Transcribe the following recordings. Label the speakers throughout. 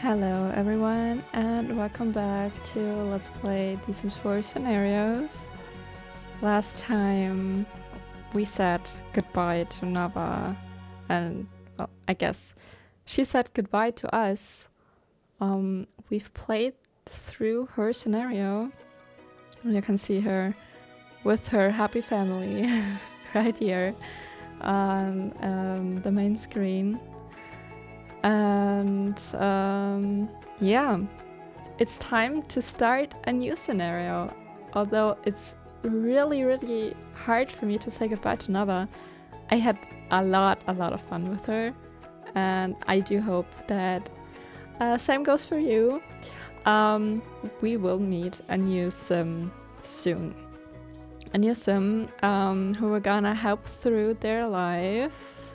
Speaker 1: Hello everyone and welcome back to Let's Play the Sims4 scenarios. Last time we said goodbye to Nava and, well, I guess she said goodbye to us. We've played through her scenario. You can see her with her happy family right here on the main screen. And yeah, it's time to start a new scenario. Although it's really hard for me to say goodbye to Nava. I had a lot of fun with her, and I do hope that same goes for you. We will meet a new Sim soon. A new Sim who we're gonna help through their life.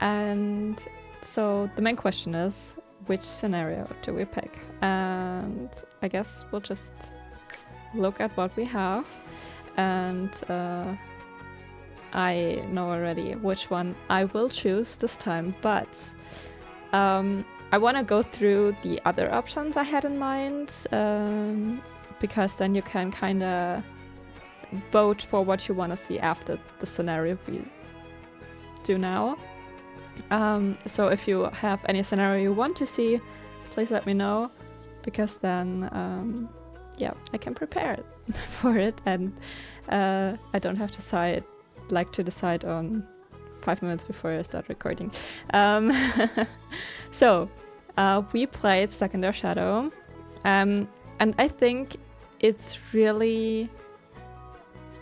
Speaker 1: And so the main question is, which scenario do we pick? And I guess we'll just look at what we have, and I know already which one I will choose this time, but I want to go through the other options I had in mind, because then you can kind of vote for what you want to see after the scenario we do now. So if you have any scenario you want to see, please let me know, because then yeah, I can prepare for it, and I don't have to decide on 5 minutes before I start recording. So we played Stuck in Their Shadow, and I think it's really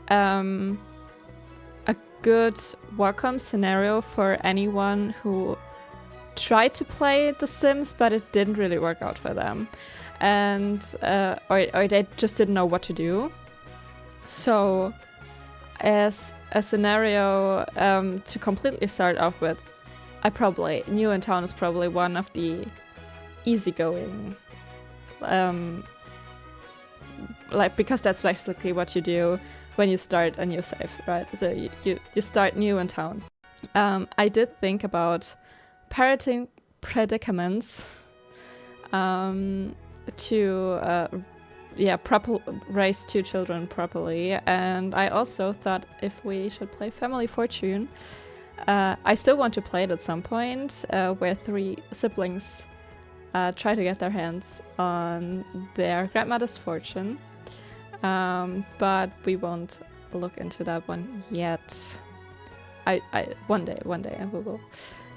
Speaker 1: a good welcome scenario for anyone who tried to play The Sims but it didn't really work out for them, and or they just didn't know what to do. So as a scenario to completely start off with, New in Town is probably one of the easygoing, because that's basically what you do when you start a new save, right? So you start New in Town. I did think about parenting predicaments to raise 2 children properly, and I also thought if we should play Family Fortune. I still want to play it at some point, where 3 siblings try to get their hands on their grandmother's fortune. But we won't look into that one yet. One day we will.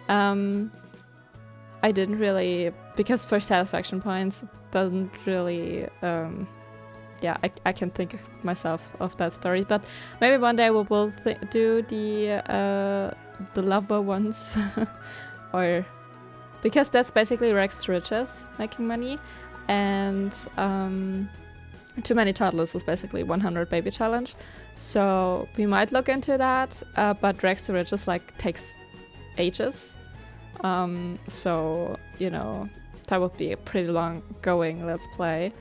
Speaker 1: I didn't really, because for satisfaction points doesn't really, I can think myself of that story, but maybe one day we will do the lover ones, or because that's basically rags to riches, making money, and Too Many Toddlers is basically 100 baby challenge, so we might look into that, but rags to riches takes ages, so that would be a pretty long going Let's Play.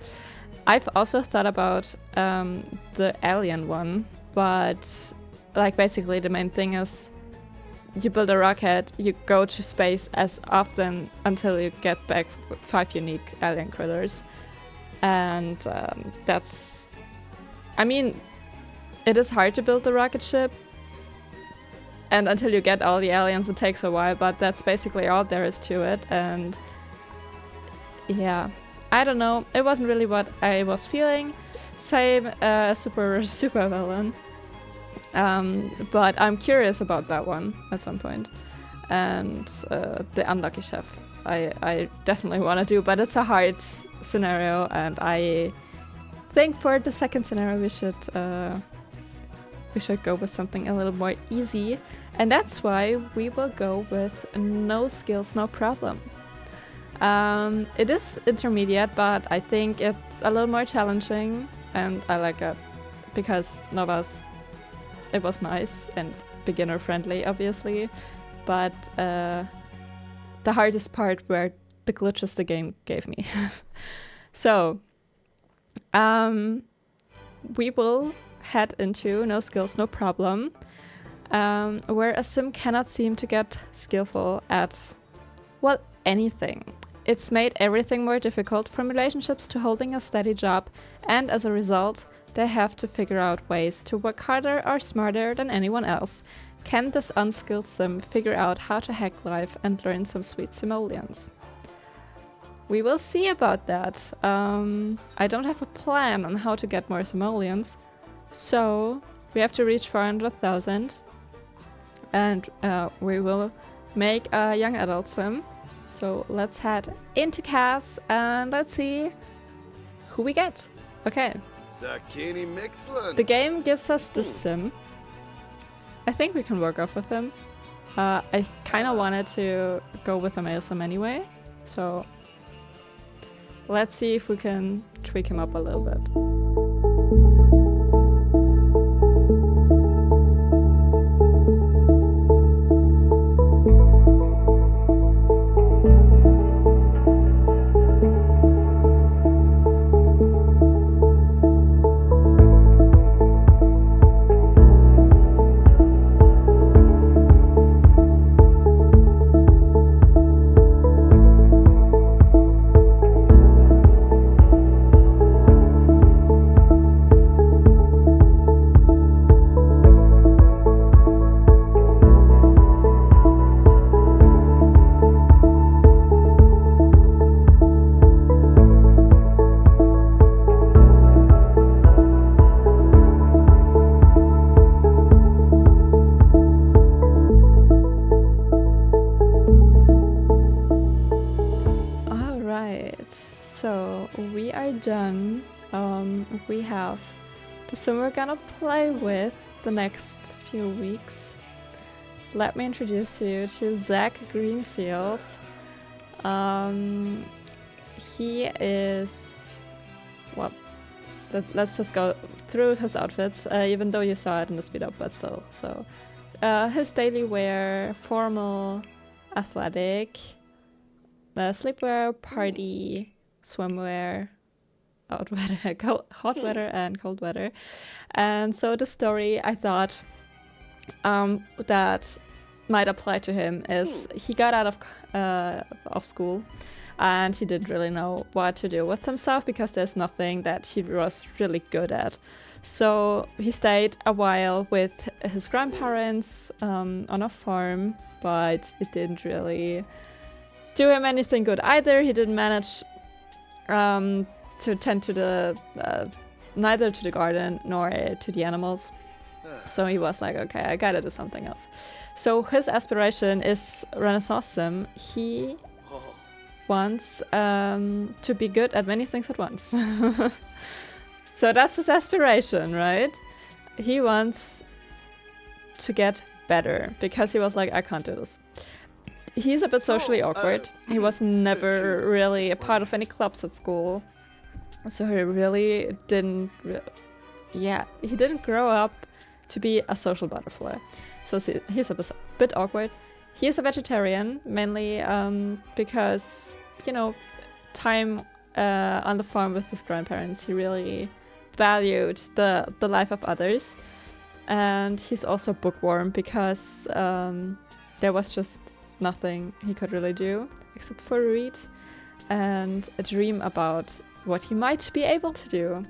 Speaker 1: I've also thought about the alien one, but basically the main thing is you build a rocket, you go to space as often until you get back with 5 unique alien critters. And it is hard to build the rocket ship, and until you get all the aliens it takes a while, but that's basically all there is to it. And yeah, I don't know, it wasn't really what I was feeling. Same super villain, but I'm curious about that one at some point. And the unlucky chef, I definitely want to do, but it's a hard scenario, and I think for the second scenario we should go with something a little more easy, and that's why we will go with No Skills, No Problem. It is intermediate, but I think it's a little more challenging, and I like it because it was nice and beginner friendly, obviously, but the hardest part were the glitches the game gave me. So we will head into No Skills, No Problem, where a sim cannot seem to get skillful at, well, anything. It's made everything more difficult, from relationships to holding a steady job, and as a result, they have to figure out ways to work harder or smarter than anyone else. Can this unskilled sim figure out how to hack life and learn some sweet simoleons? We will see about that. I don't have a plan on how to get more simoleons, so we have to reach 400,000, and we will make a young adult sim. So let's head into CAS and let's see who we get. Okay. The game gives us the sim. I think we can work off with him. I kind of wanted to go with a male sim anyway, so let's see if we can tweak him up a little bit. So we are done. We have the sim we're gonna play with the next few weeks. Let me introduce you to Zach Greenfield. He is, well, let's just go through his outfits, even though you saw it in the speed up, but still. So his daily wear: formal, athletic, sleepwear, party, swimwear, hot weather and cold weather. And so the story I thought that might apply to him is he got out of school and he didn't really know what to do with himself because there's nothing that he was really good at. So he stayed a while with his grandparents on a farm, but it didn't really do him anything good either. He didn't manage to tend to neither to the garden nor to the animals. So he was like, okay, I gotta do something else. So his aspiration is Renaissance Sim. He wants to be good at many things at once. So that's his aspiration, right? He wants to get better because he was like, I can't do this. He's a bit socially awkward. He was never really a part of any clubs at school. So he really didn't, he didn't grow up to be a social butterfly. So he's a bit awkward. He is a vegetarian, mainly because, you know, time on the farm with his grandparents, he really valued the life of others. And he's also bookworm because there was just nothing he could really do except for read and dream about what he might be able to do.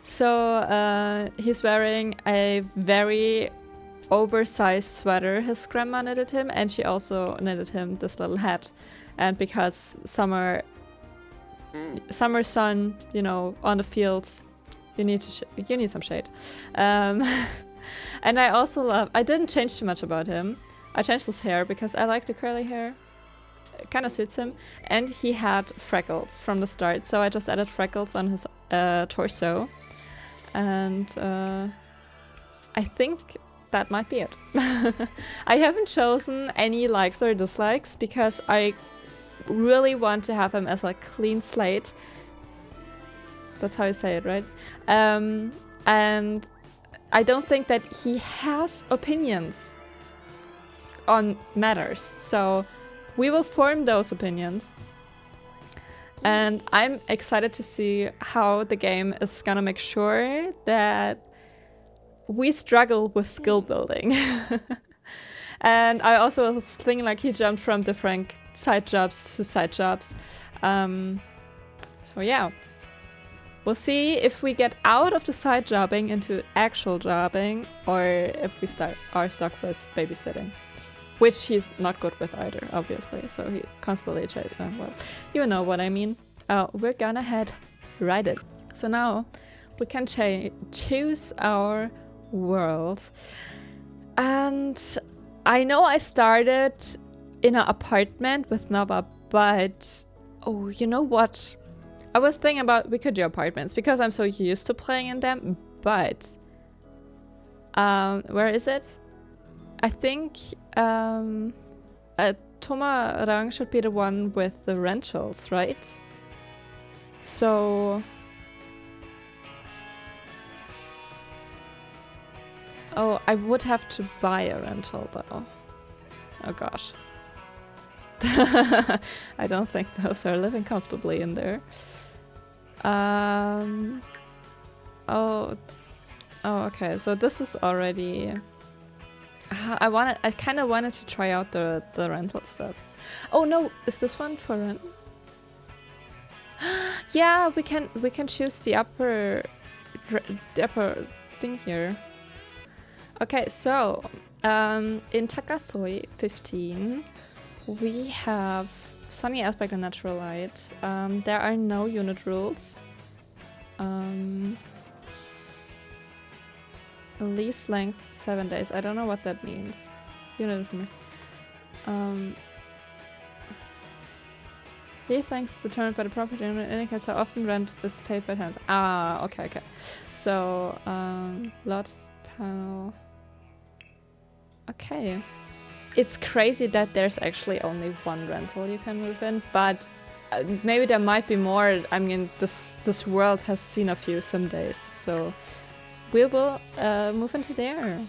Speaker 1: So he's wearing a very oversized sweater his grandma knitted him, and she also knitted him this little hat. And because summer sun, you know, on the fields, you need some shade. And I also I didn't change too much about him. I changed his hair because I like the curly hair. It kind of suits him. And he had freckles from the start, so I just added freckles on his torso. And I think that might be it. I haven't chosen any likes or dislikes because I really want to have him as a clean slate. That's how you say it, right? And I don't think that he has opinions on matters. So we will form those opinions. And I'm excited to see how the game is gonna make sure that we struggle with skill building. And I also was thinking like he jumped from different side jobs to side jobs. So yeah. We'll see if we get out of the side jobbing into actual jobbing, or if we are stuck with babysitting. Which he's not good with either, obviously. So he constantly changes. Well, you know what I mean. We're gonna head right in. So now we can choose our world. And I know I started in an apartment with Nova, but oh, you know what? I was thinking about we could do apartments because I'm so used to playing in them, but where is it? I think Tomarang should be the one with the rentals, right? So oh, I would have to buy a rental though. Oh gosh. I don't think those are living comfortably in there. Oh, okay. So this is already. I kind of wanted to try out the rental stuff. Oh no, is this one for rent? Yeah, we can choose the upper thing here. Okay, so in Takasoi 15, we have sunny aspect and natural light. There are no unit rules. Lease length 7 days. I don't know what that means. Unit information. Lease length determined by the property owner indicates how often rent is paid by tenants. Ah, okay. So lots panel. Okay. It's crazy that there's actually only one rental you can move in, but maybe there might be more. I mean, this world has seen a few some days, so we will move into there.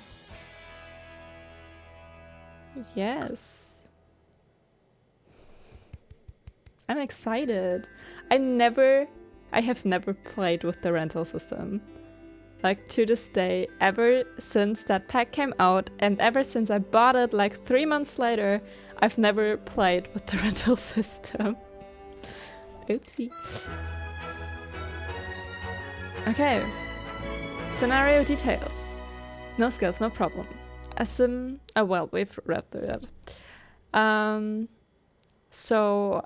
Speaker 1: Yes. I'm excited. I have never played with the rental system. Like, to this day, ever since that pack came out, and ever since I bought it like 3 months later, I've never played with the rental system. Oopsie. Okay. Scenario details. No skills, no problem. A sim... Oh, well, we've read through that. So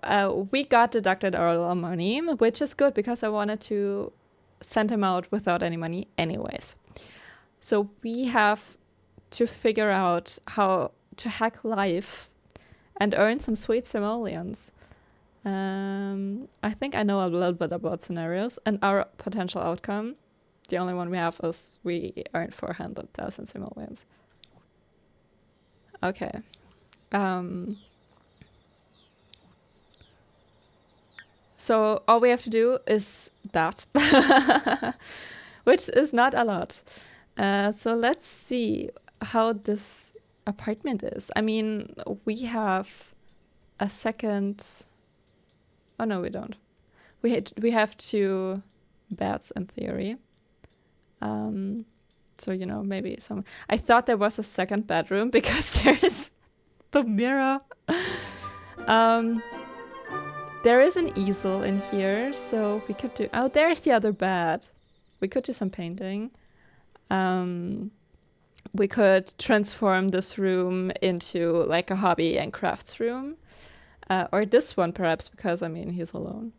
Speaker 1: we got deducted our money, which is good because I wanted to send him out without any money anyways. So we have to figure out how to hack life and earn some sweet simoleons. I think I know a little bit about scenarios and our potential outcome. The only one we have is we earned 400,000 simoleons. Okay. So all we have to do is that, which is not a lot. So let's see how this apartment is. I mean, we have a second. Oh no, we don't. We have 2 beds in theory. So you know, maybe some. I thought there was a second bedroom because there's the mirror. There is an easel in here, so we could do... Oh, there's the other bed. We could do some painting. We could transform this room into like a hobby and crafts room. Or this one perhaps, because I mean, he's alone.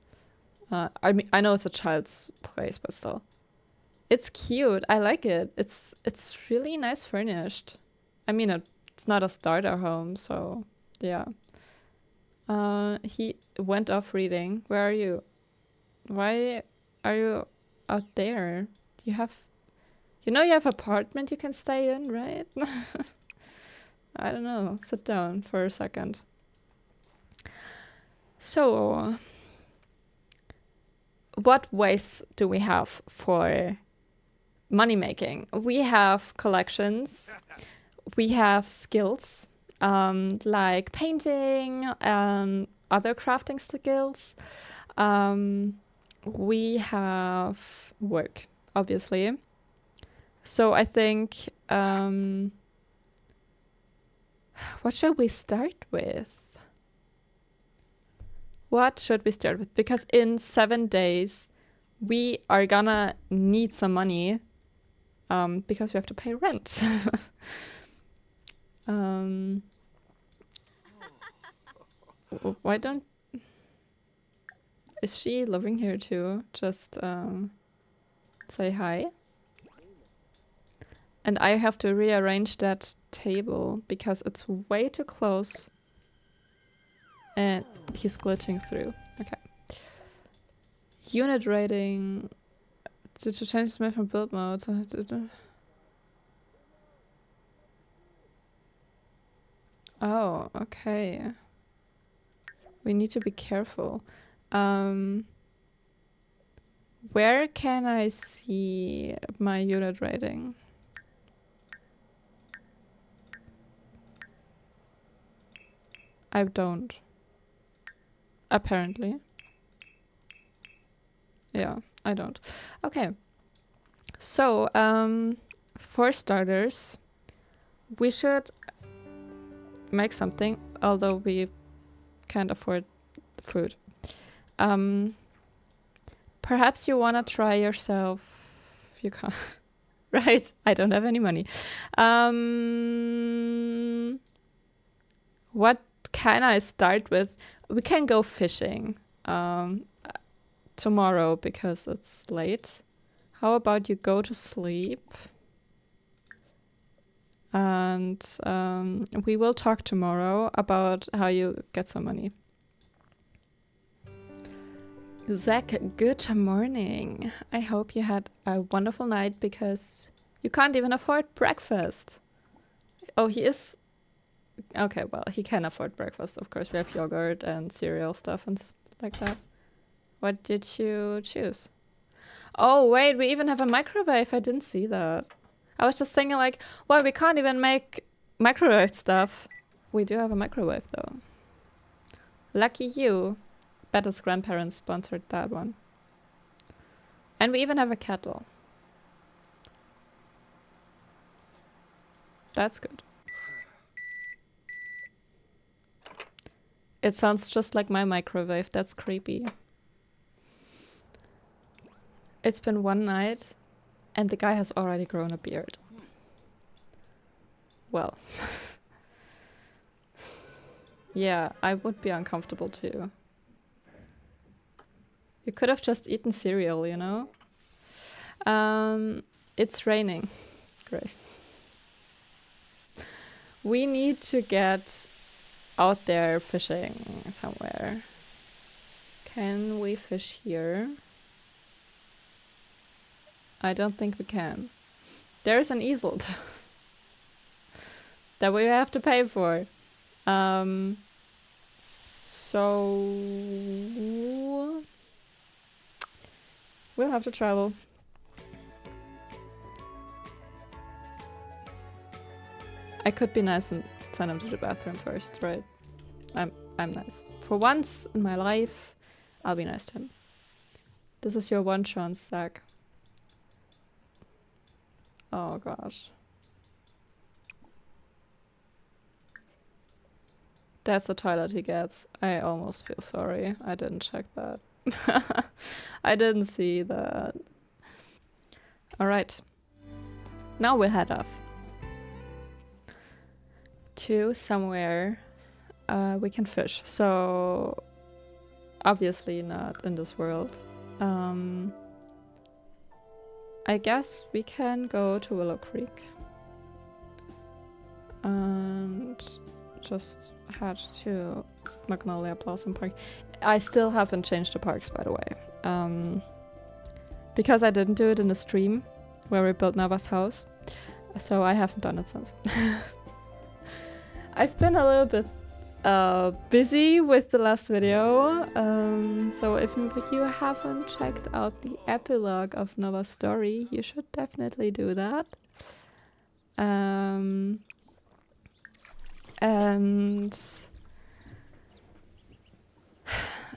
Speaker 1: I know it's a child's place, but still. It's cute. I like it. It's really nice furnished. I mean, it's not a starter home, so yeah. He went off reading. Where are you? Why are you out there? Do you have... You know you have an apartment you can stay in, right? I don't know. Sit down for a second. So, what ways do we have for money making? We have collections. We have skills. Like painting and other crafting skills. We have work, obviously. So I think What should we start with? What should we start with? Because in 7 days, we are gonna need some money because we have to pay rent. Why don't... Is she living here too? Just say hi. And I have to rearrange that table because it's way too close. And he's glitching through. Okay. Unit rating. To change this map from build mode. Oh, okay. We need to be careful. Where can I see my unit rating? I don't. Apparently. Yeah, I don't. Okay. So, for starters, we should make something, although we can't afford food. Perhaps you want to try yourself. You can't. Right? I don't have any money. What can I start with? We can go fishing tomorrow because it's late. How about you go to sleep? And we will talk tomorrow about how you get some money. Zach, good morning. I hope you had a wonderful night because you can't even afford breakfast. Oh, he is... Okay, well, he can afford breakfast. Of course, we have yogurt and cereal stuff and like that. What did you choose? Oh, wait, we even have a microwave. I didn't see that. I was just thinking like, well, we can't even make microwave stuff. We do have a microwave though. Lucky you. Bet his grandparents sponsored that one. And we even have a kettle. That's good. It sounds just like my microwave. That's creepy. It's been one night and the guy has already grown a beard. Well. Yeah, I would be uncomfortable too. You could have just eaten cereal, you know? It's raining. Great. We need to get out there fishing somewhere. Can we fish here? I don't think we can. There's an easel that we have to pay for. So we'll have to travel. I could be nice and send him to the bathroom first, right? I'm nice. For once in my life, I'll be nice to him. This is your one chance, Zach. Oh gosh. That's the toilet he gets. I almost feel sorry. I didn't check that. I didn't see that. Alright. Now we'll head off to somewhere we can fish. So obviously not in this world. I guess we can go to Willow Creek and just head to Magnolia Blossom Park. I still haven't changed the parks, by the way. Because I didn't do it in the stream where we built Nava's house. So I haven't done it since. I've been a little bit busy with the last video. So if you haven't checked out the epilogue of Nava's story, you should definitely do that. And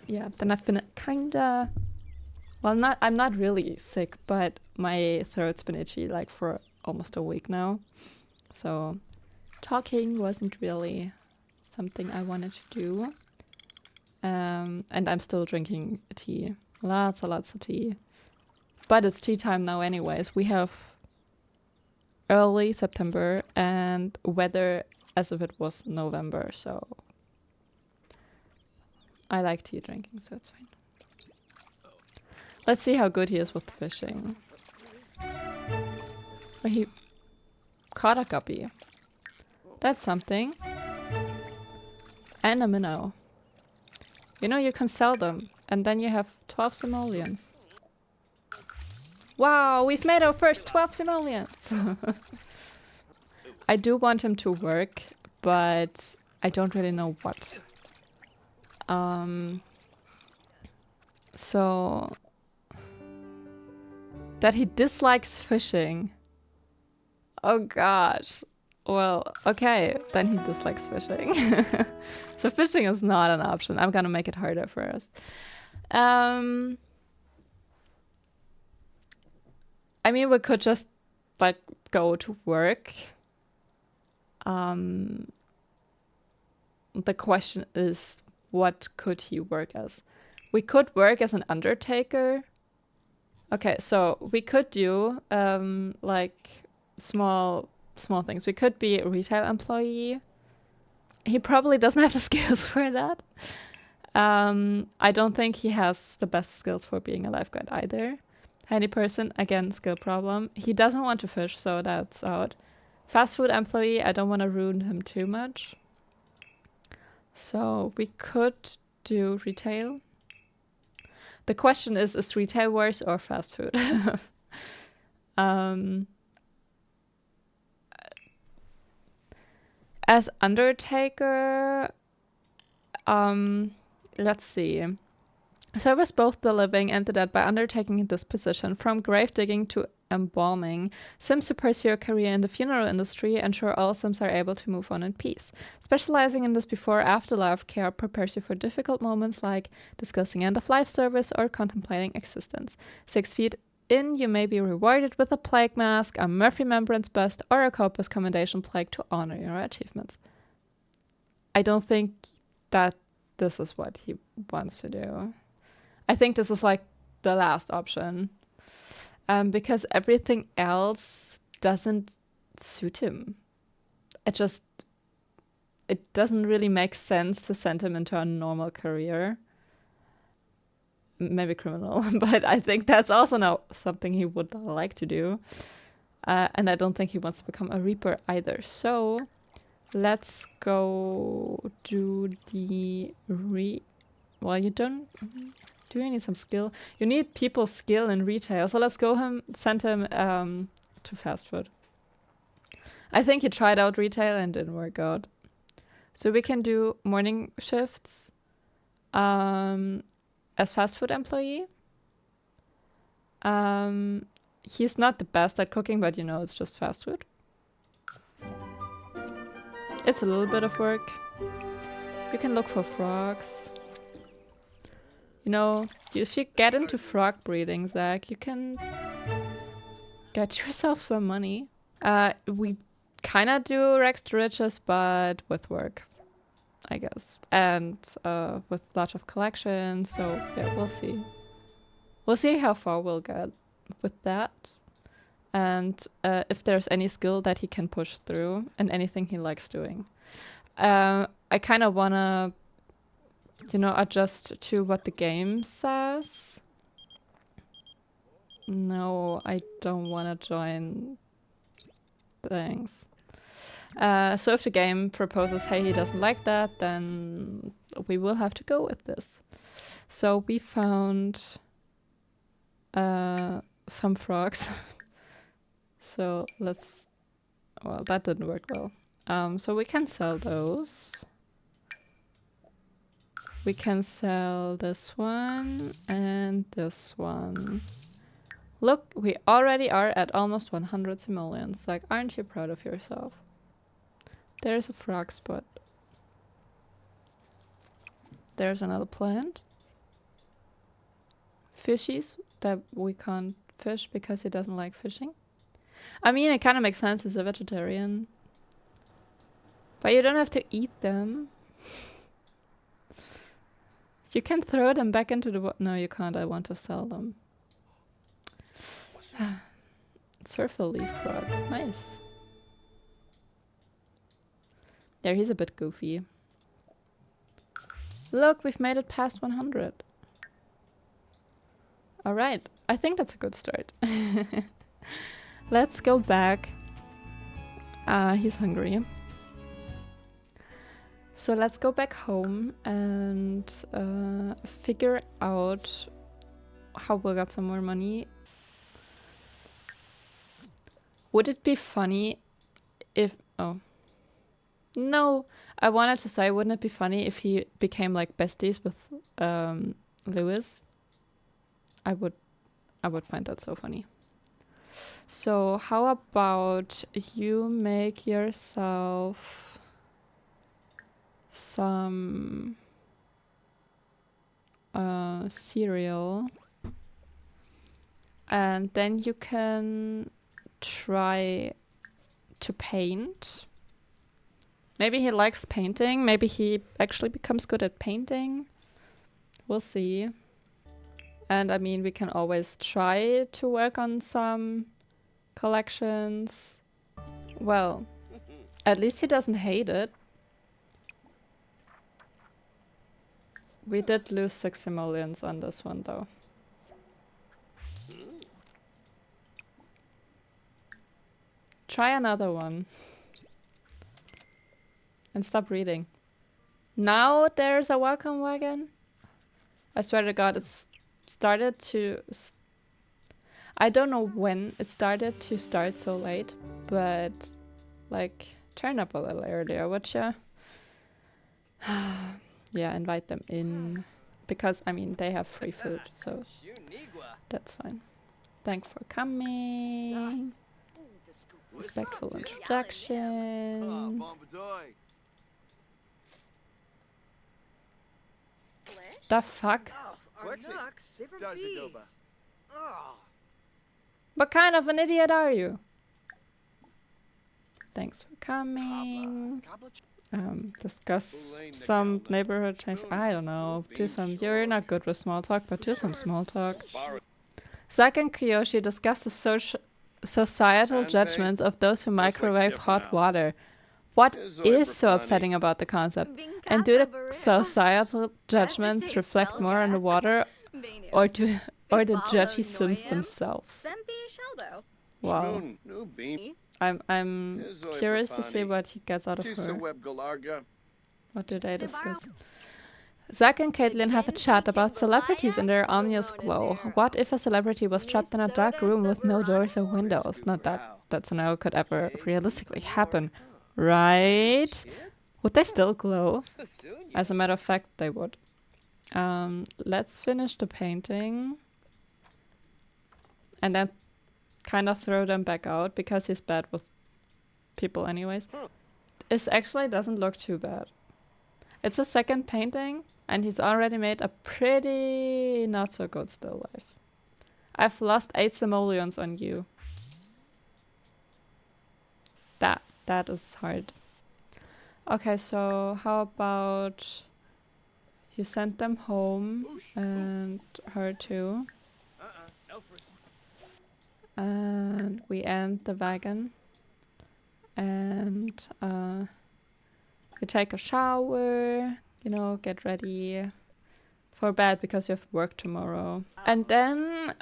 Speaker 1: yeah, then I've been kinda, well, I'm not really sick, but my throat's been itchy like for almost a week now. So talking wasn't really something I wanted to do. And I'm still drinking tea. Lots and lots of tea. But it's tea time now anyways. We have early September and weather as if it was November, so I like tea drinking, so it's fine. Let's see how good he is with fishing. Oh, he caught a guppy. That's something. And a minnow. You know, you can sell them, and then you have 12 simoleons. Wow, we've made our first 12 simoleons! I do want him to work, but I don't really know what. So... that he dislikes fishing. Oh gosh. Well, okay, then he dislikes fishing. So fishing is not an option. I'm gonna make it harder for us. I mean, we could just, like, go to work. The question is, what could he work as? We could work as an undertaker. Okay, so we could do, like, small things. We could be a retail employee. He probably doesn't have the skills for that. I don't think he has the best skills for being a lifeguard either. Handy person, again, skill problem. He doesn't want to fish, so that's out. Fast food employee, I don't want to ruin him too much. So we could do retail. The question is retail worse or fast food? As undertaker, let's see. Service both the living and the dead by undertaking this position, from grave digging to embalming. Sims who pursue a career in the funeral industry ensure all Sims are able to move on in peace. Specializing in this before-afterlife care prepares you for difficult moments like discussing end-of-life service or contemplating existence. 6 feet in, you may be rewarded with a plague mask, a Murphy Membrance bust, or a Corpus Commendation plaque to honor your achievements. I don't think that this is what he wants to do. I think this is like the last option. Because everything else doesn't suit him. It doesn't really make sense to send him into a normal career. Maybe criminal, but I think that's also not something he would like to do. And I don't think he wants to become a reaper either. So let's go do the well, you don't... Do you need some skill? You need people's skill in retail. So let's go send him to fast food. I think he tried out retail and didn't work out. So we can do morning shifts as fast food employee. He's not the best at cooking, but you know, it's just fast food. It's a little bit of work. You can look for frogs. You know, if you get into frog breeding, Zach, you can get yourself some money. We kind of do rags to riches, but with work, I guess. And with lots of collections, so yeah, we'll see. We'll see how far we'll get with that. And if there's any skill that he can push through and anything he likes doing. I kind of want to... you know, adjust to what the game says. No, I don't want to join things. So if the game proposes, hey, he doesn't like that, then we will have to go with this. So we found some frogs. So let's... well, that didn't work well. So we can sell those. We can sell this one and this one. Look, we already are at almost 100 simoleons. Like, aren't you proud of yourself? There's a frog spot. There's another plant. Fishies that we can't fish because he doesn't like fishing. I mean, it kind of makes sense. He's a vegetarian. But you don't have to eat them. You can throw them back into the water. No, you can't. I want to sell them. Surfer leaf frog. Nice. There, he's a bit goofy. Look, we've made it past 100. Alright, I think that's a good start. Let's go back. He's hungry. So let's go back home and figure out how we'll get some more money. Would it be funny if... Oh. No, I wanted to say, wouldn't it be funny if he became like besties with Lewis? I would find that so funny. So how about you make yourself some cereal, and then you can try to paint. Maybe he likes painting. Maybe he actually becomes good at painting. We'll see. And I mean, we can always try to work on some collections. Well, at least he doesn't hate it. We did lose 6 simoleons on this one though. Try another one. And stop reading. Now there's a welcome wagon. I swear to God, it's started to... I don't know when it started to start so late, but like turn up a little earlier, would ya? Yeah, invite them in. Because, I mean, they have free food, so that's fine. Thanks for coming. Respectful introduction. The fuck? What kind of an idiot are you? Thanks for coming. Discuss some neighborhood change. I don't know. Do some. You're not good with small talk, but do some small talk. Zack and Kiyoshi discuss the societal judgments of those who microwave hot water. What is so upsetting about the concept? And do the societal judgments reflect more on the water, or the judgy Sims themselves? Wow. I'm curious to see what he gets out of her. What do they discuss? Zack and Caitlin have a chat about celebrities and their ominous glow. What if a celebrity was trapped in a dark room with no doors or windows? Not that that scenario could ever realistically happen. Right? Would they still glow? As a matter of fact, they would. Let's finish the painting. And then kind of throw them back out, because he's bad with people anyways. It actually doesn't look too bad. It's a second painting, and he's already made a pretty not so good still life. I've lost 8 simoleons on you. That is hard. Okay, so how about you send them home, and her too. And we end the wagon. And you take a shower, you know, get ready for bed because you have work tomorrow. And then,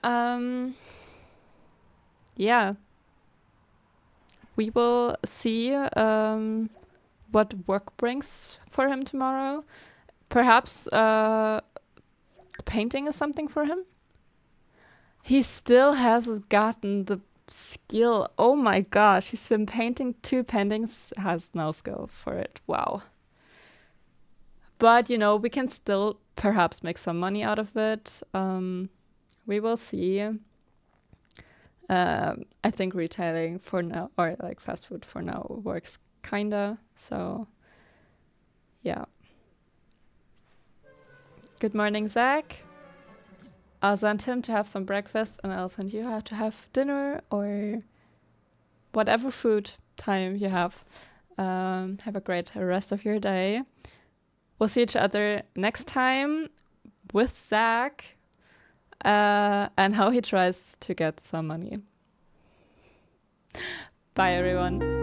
Speaker 1: yeah. We will see what work brings for him tomorrow. Perhaps painting is something for him. He still hasn't gotten the skill. Oh my gosh, he's been painting 2 paintings, has no skill for it. Wow. But, you know, we can still perhaps make some money out of it. We will see. I think retailing for now, or like fast food for now, works kinda. So, yeah. Good morning, Zach. I'll send him to have some breakfast, and I'll send you to have dinner or whatever food time you have. Have a great rest of your day. We'll see each other next time with Zach and how he tries to get some money. Bye, everyone.